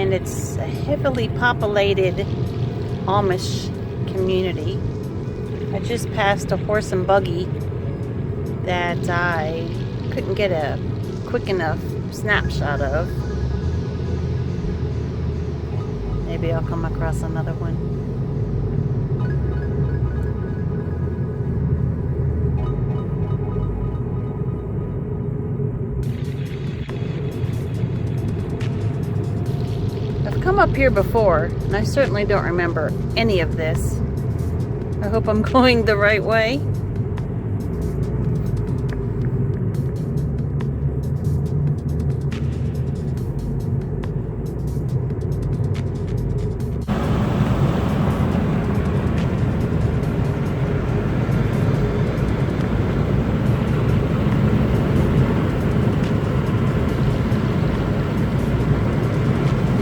and it's a heavily populated Amish community. I just passed a horse and buggy that I couldn't get a quick enough snapshot of. Maybe I'll come across another one. I've come up here before, and I certainly don't remember any of this. I hope I'm going the right way.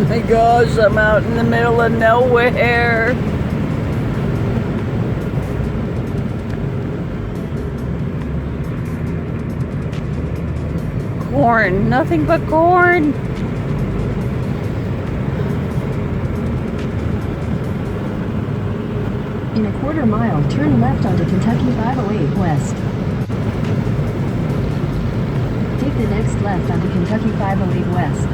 My gosh, I'm out in the middle of nowhere. Corn, nothing but corn. In a quarter mile, turn left onto Kentucky 508 West. Take the next left onto Kentucky 508 West.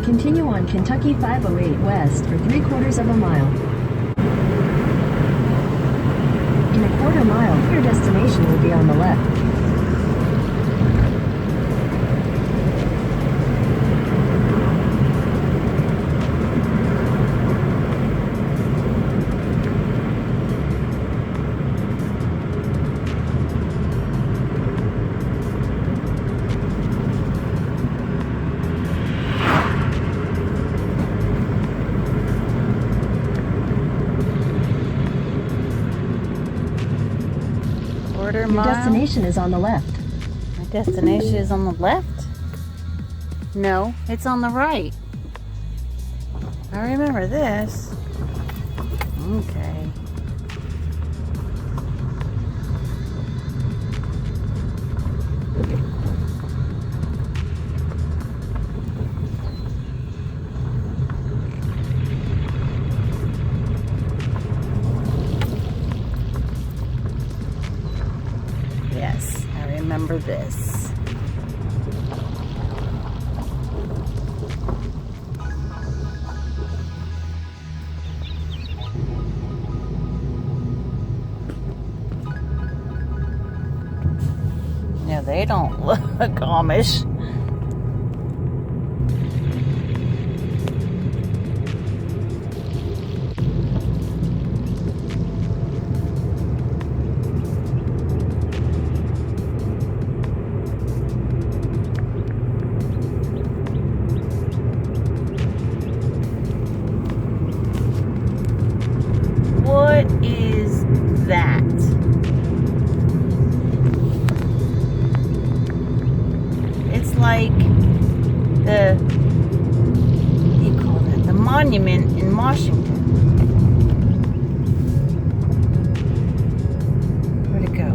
Continue on Kentucky 508 West for 3/4 of a mile. In a quarter mile, your destination will be on the left. Your destination is on the left. My destination is on the left? No, it's on the right. I remember this. Okay. Yes, I remember this. Yeah, they don't look Amish. What is that? It's like the, what do you call that? The monument in Washington. Where'd it go?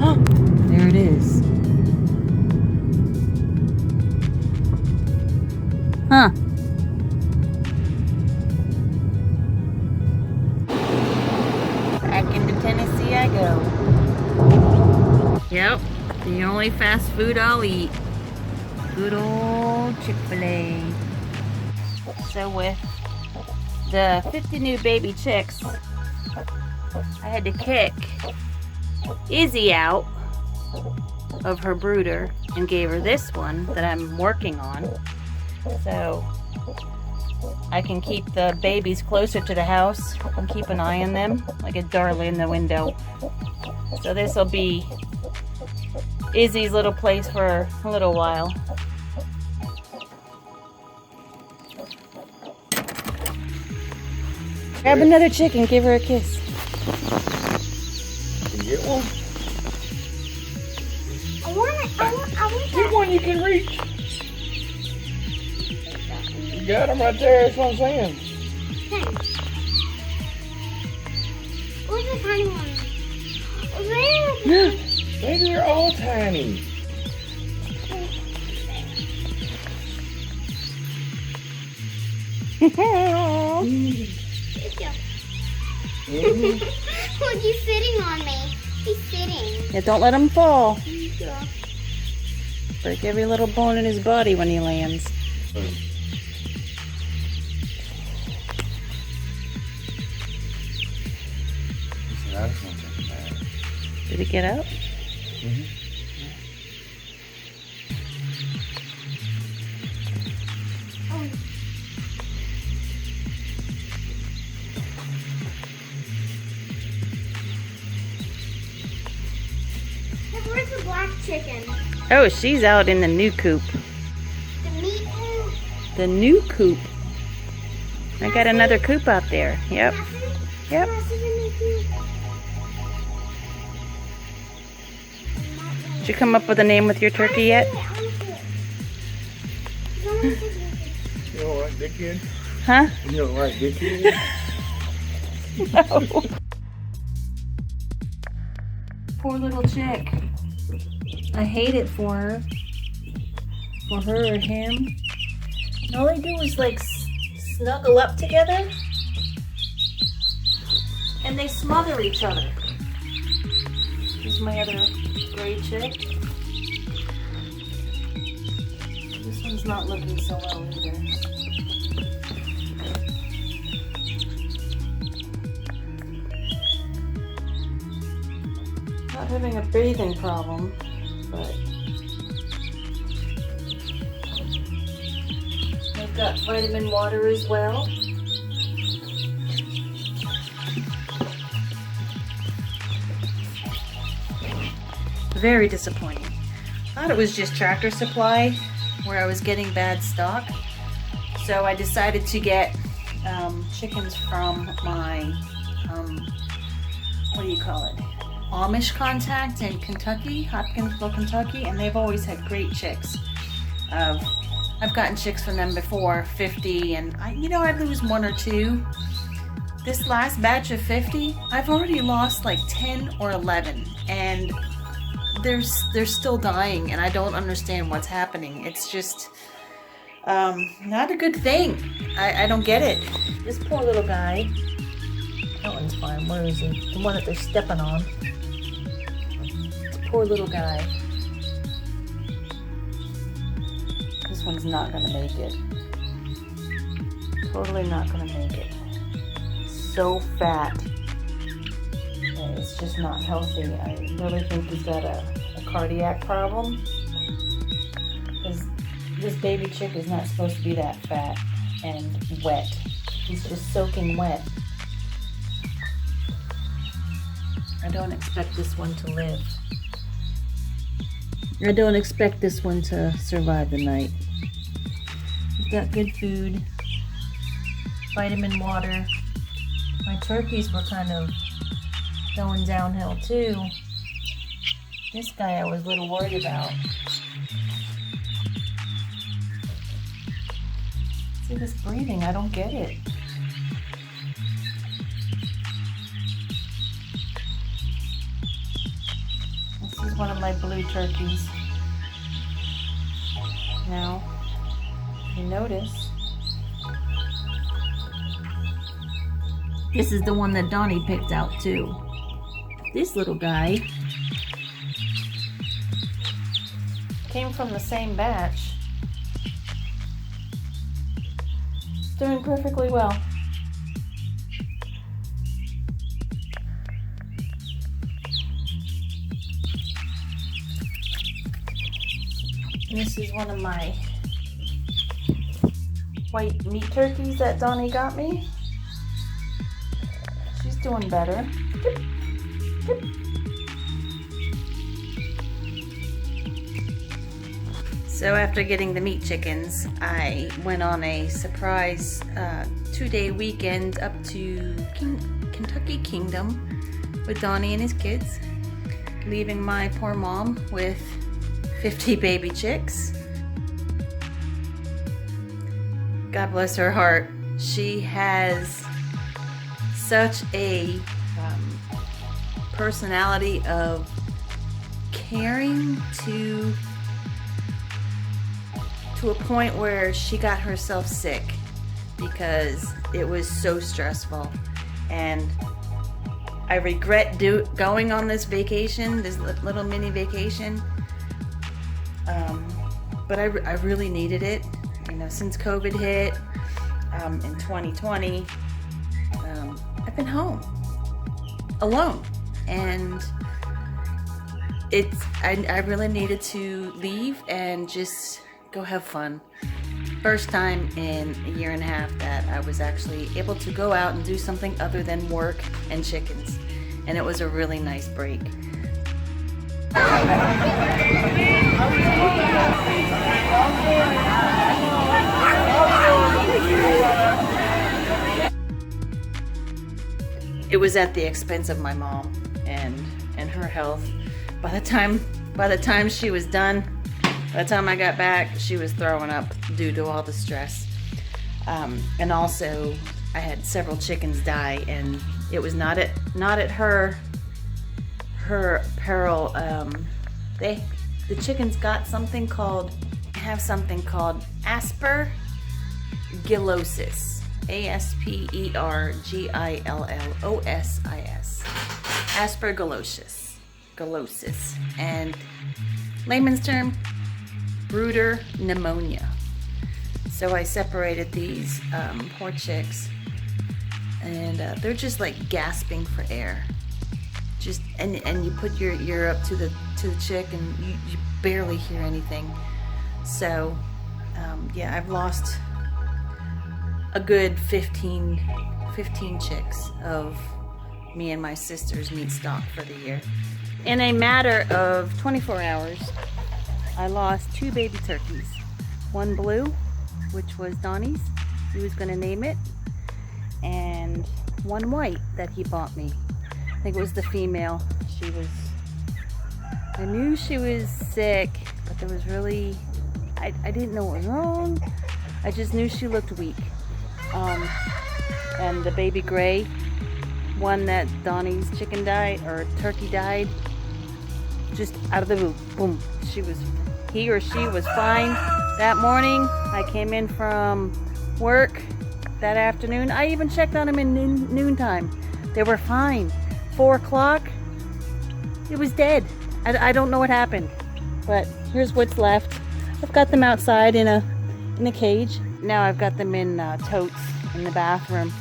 Oh, there it is. Huh. Back into Tennessee I go. Yep, the only fast food I'll eat. Good old Chick-fil-A. So with the 50 new baby chicks, I had to kick Izzy out of her brooder and gave her this one that I'm working on. So I can keep the babies closer to the house and keep an eye on them, like a darling in the window. So this will be Izzy's little place for a little while. Grab another chicken, give her a kiss. Can you get one? I want Get one you can reach. You got them right there, that's what I'm saying. Okay. Where's the tiny one? Where? Maybe they're all tiny. Good job. Look, he's sitting on me. He's sitting. Yeah, don't let him fall. Yeah. Break every little bone in his body when he lands. Did it get out? Mm-hmm. Where's the black chicken? Oh, she's out in the new coop. The meat coop? The new coop. I got another coop out there. Yep. Yep. Did you come up with a name with your turkey yet? You don't like that kid? Huh? You don't like that kid? No. Poor little chick. I hate it for her. For her or him. And all they do is like snuggle up together. And they smother each other. Here's my other gray chick. This one's not looking so well either. Not having a breathing problem, but I've got vitamin water as well. Very disappointing. Thought it was just Tractor Supply where I was getting bad stock. So I decided to get chickens from my, what do you call it? Amish contact in Kentucky, Hopkinsville, Kentucky, and they've always had great chicks. I've gotten chicks from them before, 50, and I lose one or two. This last batch of 50, I've already lost like 10 or 11, and they're still dying, and I don't understand what's happening. It's just not a good thing. I don't get it. This poor little guy. That one's fine. Where is he? The one that they're stepping on. This poor little guy. This one's not gonna make it. Totally not gonna make it. So fat. And it's just not healthy. I really think he's got a cardiac problem. Because this baby chick is not supposed to be that fat and wet. He's just soaking wet. I don't expect this one to live. I don't expect this one to survive the night. We've got good food, vitamin water. My turkeys were kind of going downhill too. This guy I was a little worried about. See this breathing, I don't get it. This is one of my blue turkeys. Now, if you notice, this is the one that Donnie picked out too. This little guy came from the same batch. Doing perfectly well. And this is one of my white meat turkeys that Donnie got me. She's doing better. So after getting the meat chickens, I went on a surprise 2-day weekend up to Kentucky Kingdom with Donnie and his kids, leaving my poor mom with 50 baby chicks. God bless her heart. She has such a personality of caring to a point where she got herself sick because it was so stressful. And I regret going on this vacation, this little mini vacation. But I really needed it. You know, since COVID hit in 2020, I've been home alone, and I really needed to leave and just go have fun. First time in a year and a half that I was actually able to go out and do something other than work and chickens, and it was a really nice break. It was at the expense of my mom and her health. By the time she was done, by the time I got back, she was throwing up due to all the stress. And also, I had several chickens die, and it was not at her peril. The chickens got something called aspergillosis. aspergillosis. Aspergillosis. And layman's term, brooder pneumonia. So I separated these poor chicks, and they're just like gasping for air. And you put your ear up to the chick, and you barely hear anything. So yeah, I've lost a good 15 chicks of me and my sister's meat stock for the year. In a matter of 24 hours, I lost 2 baby turkeys. One blue, which was Donnie's, he was going to name it, and one white that he bought me. I think it was the female. I knew she was sick, but there was really, I didn't know what was wrong. I just knew she looked weak. And the baby gray, one that Donnie's chicken died, or turkey died, just out of the blue, boom. He or she was fine. That morning, I came in from work that afternoon. I even checked on them in noontime. They were fine. 4 o'clock, it was dead. I don't know what happened, but here's what's left. I've got them outside in a cage. Now I've got them in totes in the bathroom.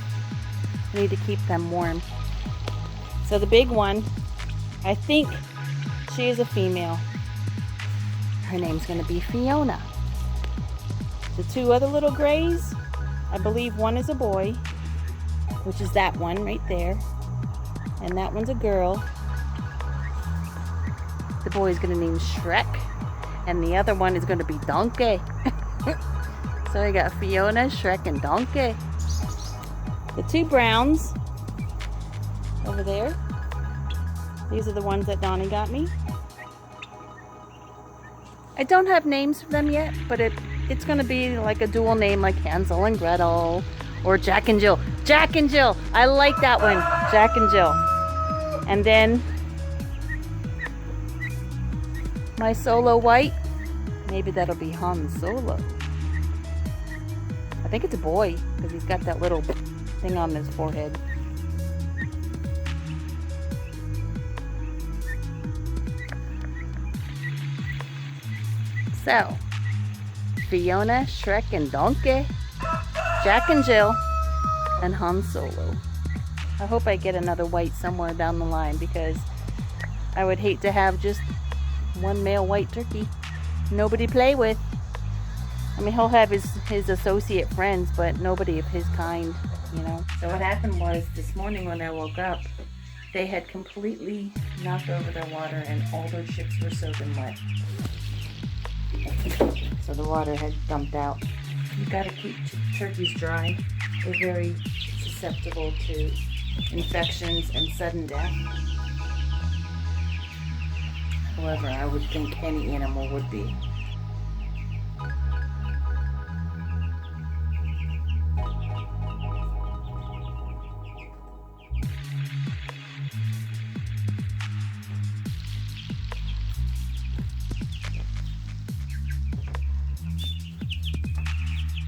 I need to keep them warm. So the big one, I think she is a female. Her name's going to be Fiona. The 2 other little grays, I believe one is a boy, which is that one right there. And that one's a girl. The boy is going to name Shrek. And the other one is going to be Donkey. So I got Fiona, Shrek, and Donkey. The 2 browns over there. These are the ones that Donnie got me. I don't have names for them yet, but it's going to be like a dual name, like Hansel and Gretel, or Jack and Jill. Jack and Jill! I like that one. Jack and Jill. And then my solo white, maybe that'll be Han Solo. I think it's a boy, because he's got that little thing on his forehead. So, Fiona, Shrek, and Donkey, Jack and Jill, and Han Solo. I hope I get another white somewhere down the line, because I would hate to have just one male white turkey. Nobody to play with. I mean, he'll have his associate friends, but nobody of his kind, you know. So what happened was, this morning when I woke up, they had completely knocked over their water, and all their chicks were soaking wet. So the water had dumped out. You gotta keep turkeys dry. They're very susceptible to infections and sudden death. However, I would think any animal would be.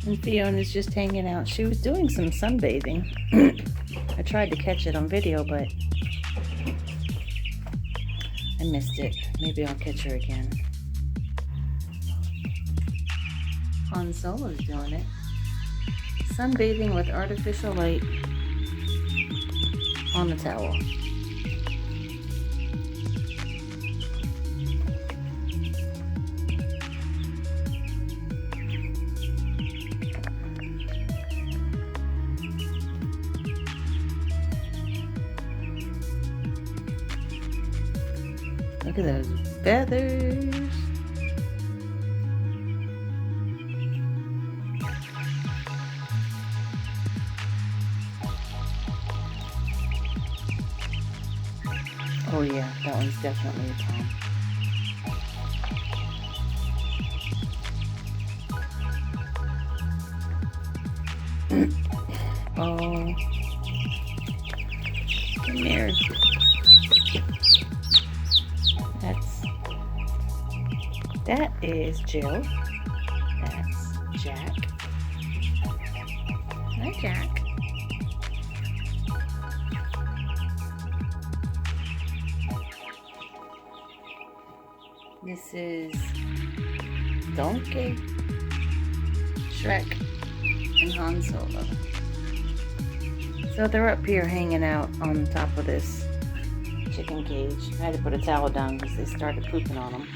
And Fiona's just hanging out. She was doing some sunbathing. I tried to catch it on video, but I missed it. Maybe I'll catch her again. Han Solo's doing it. Sunbathing with artificial light on the towel. Look at those feathers. Oh yeah, that one's definitely a tom. Oh, come here. That is Jill. That's Jack. Hi, Jack. This is Donkey, Shrek, and Han Solo. So they're up here hanging out on top of this chicken cage. I had to put a towel down because they started pooping on them.